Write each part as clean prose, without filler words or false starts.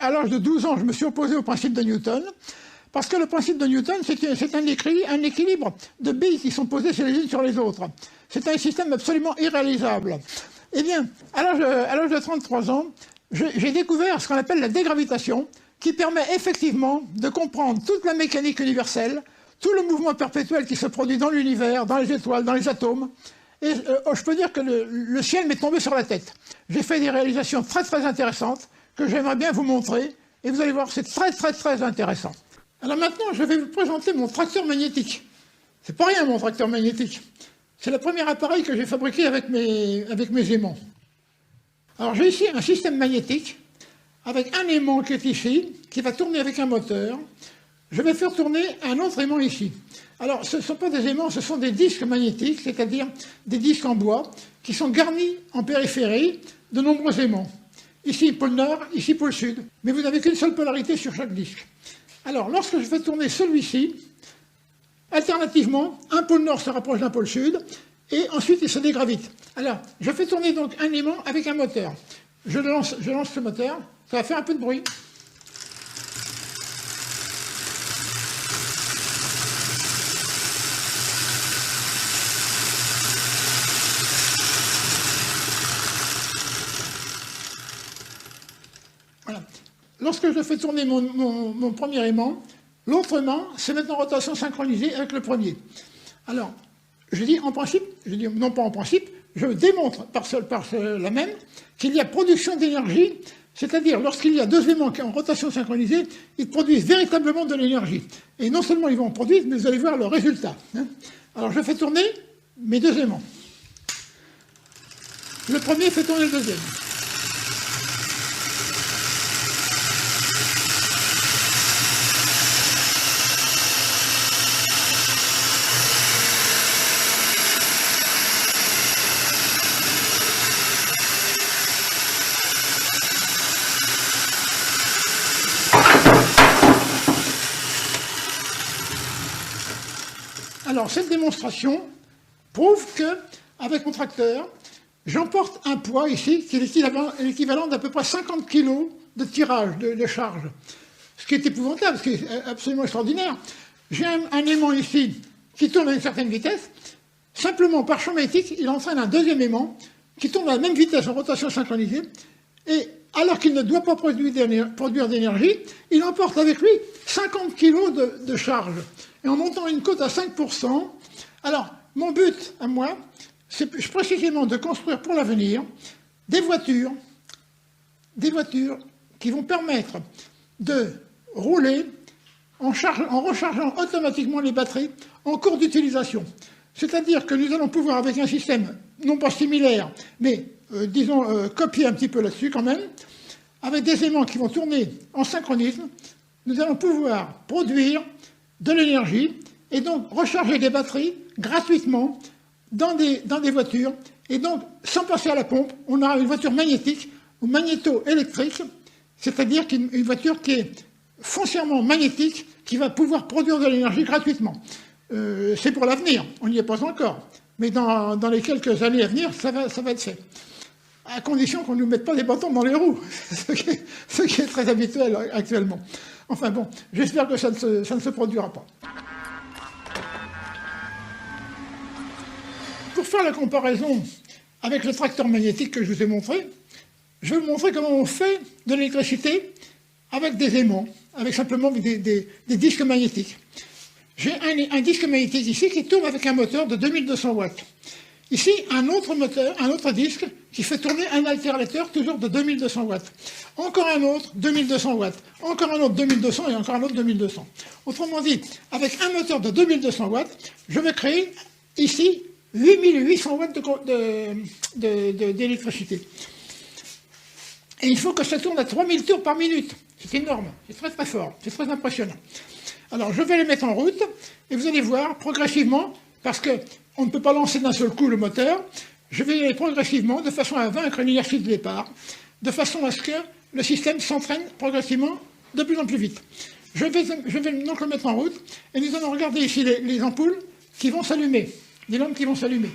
à l'âge de 12 ans, je me suis opposé au principe de Newton, parce que le principe de Newton, c'est un équilibre de billes qui sont posées les unes sur les autres. C'est un système absolument irréalisable. Eh bien, à l'âge de 33 ans, j'ai découvert ce qu'on appelle la dégravitation, qui permet effectivement de comprendre toute la mécanique universelle, tout le mouvement perpétuel qui se produit dans l'univers, dans les étoiles, dans les atomes. Et je peux dire que le ciel m'est tombé sur la tête. J'ai fait des réalisations très très intéressantes que j'aimerais bien vous montrer. Et vous allez voir, c'est très très très intéressant. Alors maintenant, je vais vous présenter mon tracteur magnétique. C'est pas rien mon tracteur magnétique. C'est le premier appareil que j'ai fabriqué avec mes aimants. Alors j'ai ici un système magnétique avec un aimant qui est ici, qui va tourner avec un moteur. Je vais faire tourner un autre aimant ici. Alors, ce ne sont pas des aimants, ce sont des disques magnétiques, c'est-à-dire des disques en bois, qui sont garnis en périphérie de nombreux aimants. Ici, pôle nord, ici, pôle sud. Mais vous n'avez qu'une seule polarité sur chaque disque. Alors, lorsque je fais tourner celui-ci, alternativement, un pôle nord se rapproche d'un pôle sud, et ensuite il se dégravite. Alors, je fais tourner donc un aimant avec un moteur. Je lance ce moteur, ça va faire un peu de bruit. Voilà. Lorsque je fais tourner mon premier aimant, l'autre aimant se met en rotation synchronisée avec le premier. Alors, je dis en principe, je dis non pas en principe, je démontre par cela même qu'il y a production d'énergie, c'est-à-dire lorsqu'il y a deux aimants qui sont en rotation synchronisée, ils produisent véritablement de l'énergie. Et non seulement ils vont en produire, mais vous allez voir le résultat. Alors je fais tourner mes deux aimants. Le premier fait tourner le deuxième. Alors, cette démonstration prouve qu'avec mon tracteur, j'emporte un poids ici qui est l'équivalent d'à peu près 50 kg de tirage, de charge. Ce qui est épouvantable, ce qui est absolument extraordinaire. J'ai un aimant ici qui tourne à une certaine vitesse. Simplement, par champ magnétique, il entraîne un deuxième aimant qui tourne à la même vitesse en rotation synchronisée. Et alors qu'il ne doit pas produire d'énergie, il emporte avec lui 50 kg de charge. Et en montant une cote à 5%, alors mon but à moi, c'est précisément de construire pour l'avenir des voitures qui vont permettre de rouler en rechargeant automatiquement les batteries en cours d'utilisation. C'est-à-dire que nous allons pouvoir, avec un système non pas similaire, mais disons copier un petit peu là-dessus quand même, avec des aimants qui vont tourner en synchronisme, nous allons pouvoir produire de l'énergie et donc recharger des batteries gratuitement dans des voitures. Et donc, sans passer à la pompe, on aura une voiture magnétique ou magnéto-électrique, c'est-à-dire une voiture qui est foncièrement magnétique, qui va pouvoir produire de l'énergie gratuitement. C'est pour l'avenir, on n'y est pas encore. Mais dans les quelques années à venir, ça va être fait. À condition qu'on ne nous mette pas des bâtons dans les roues, ce qui est très habituel actuellement. Enfin bon, j'espère que ça ne se produira pas. Pour faire la comparaison avec le tracteur magnétique que je vous ai montré, je vais vous montrer comment on fait de l'électricité avec des aimants, avec simplement des disques magnétiques. J'ai un disque magnétique ici qui tourne avec un moteur de 2200 watts. Ici, un autre moteur, un autre disque qui fait tourner un alternateur toujours de 2200 watts. Encore un autre, 2200 watts. Encore un autre, 2200 et encore un autre, 2200. Autrement dit, avec un moteur de 2200 watts, je vais créer ici 8800 watts d'électricité. Et il faut que ça tourne à 3000 tours par minute. C'est énorme, c'est très très fort, c'est très impressionnant. Alors je vais les mettre en route et vous allez voir progressivement, parce qu'on ne peut pas lancer d'un seul coup le moteur, je vais y aller progressivement de façon à vaincre l'inertie de départ, de façon à ce que le système s'entraîne progressivement de plus en plus vite. Je vais donc le mettre en route et nous allons regarder ici les ampoules qui vont s'allumer, les lampes qui vont s'allumer.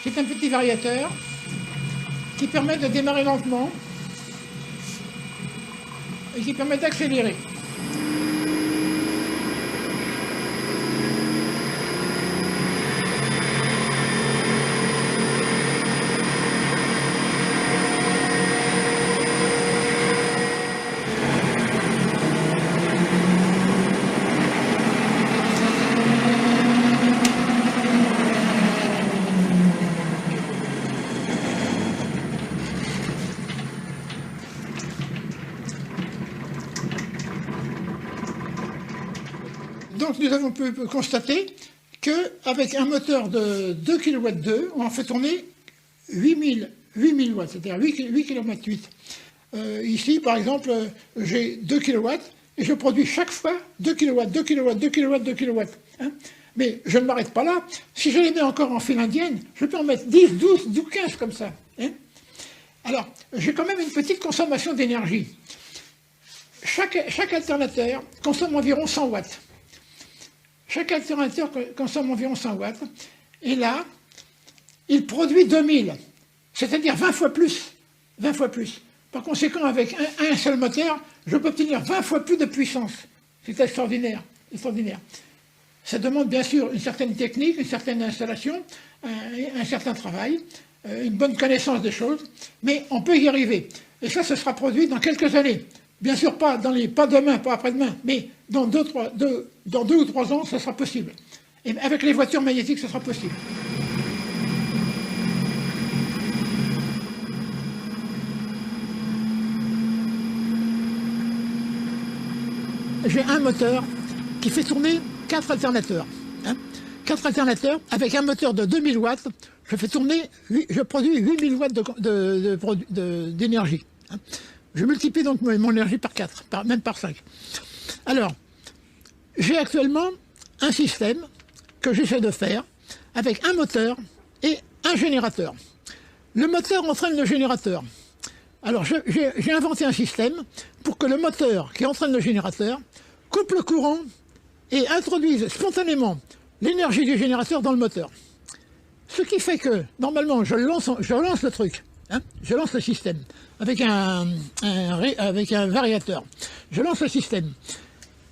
C'est un petit variateur qui permet de démarrer lentement et qui permet d'accélérer. Donc nous avons pu constater qu'avec un moteur de 2 kW/2, on en fait tourner 8000 watts, c'est-à-dire 8 km/8. Ici, par exemple, j'ai 2 kW et je produis chaque fois 2 kW, 2 kW, 2 kW, 2 kW. Hein. Mais je ne m'arrête pas là. Si je les mets encore en file indienne, je peux en mettre 10, 12, 15 comme ça. Hein. Alors, j'ai quand même une petite consommation d'énergie. Chaque alternateur consomme environ 100 watts. Chaque alternateur consomme environ 100 watts. Et là, il produit 2000, c'est-à-dire 20 fois plus. 20 fois plus. Par conséquent, avec un seul moteur, je peux obtenir 20 fois plus de puissance. C'est extraordinaire. Extraordinaire. Ça demande bien sûr une certaine technique, une certaine installation, un certain travail, une bonne connaissance des choses, mais on peut y arriver. Et ça, ce sera produit dans quelques années. Bien sûr, pas demain, pas après-demain, mais dans 2 ou 3 ans, ça sera possible. Et avec les voitures magnétiques, ça sera possible. J'ai un moteur qui fait tourner 4 alternateurs. Hein. 4 alternateurs, avec un moteur de 2000 watts, je produis 8000 watts d'énergie. Hein. Je multiplie donc mon énergie par 4, même par 5. Alors, j'ai actuellement un système que j'essaie de faire avec un moteur et un générateur. Le moteur entraîne le générateur. Alors, j'ai inventé un système pour que le moteur qui entraîne le générateur coupe le courant et introduise spontanément l'énergie du générateur dans le moteur. Ce qui fait que, normalement, je lance le truc. Hein, je lance le système avec un variateur. Je lance le système.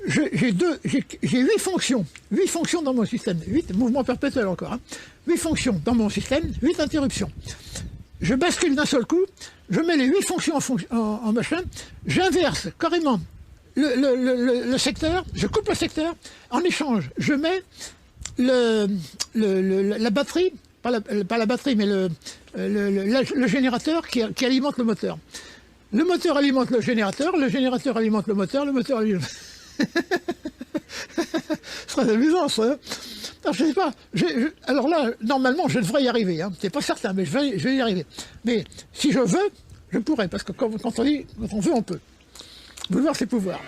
J'ai 8 fonctions. 8 fonctions dans mon système. 8 mouvements perpétuels encore. Hein. 8 fonctions dans mon système, 8 interruptions. Je bascule d'un seul coup, je mets les 8 fonctions en machin, j'inverse carrément le secteur, je coupe le secteur, en échange, je mets la batterie, pas la batterie, mais le générateur qui alimente le moteur. Le moteur alimente le générateur alimente le moteur alimente... C'est très amusant, ça. Hein. Alors, je sais pas. Alors là, normalement, je devrais y arriver. Hein. C'est pas certain, mais je vais y arriver. Mais si je veux, je pourrais, parce que quand on veut, on peut. Vous voir ses pouvoirs.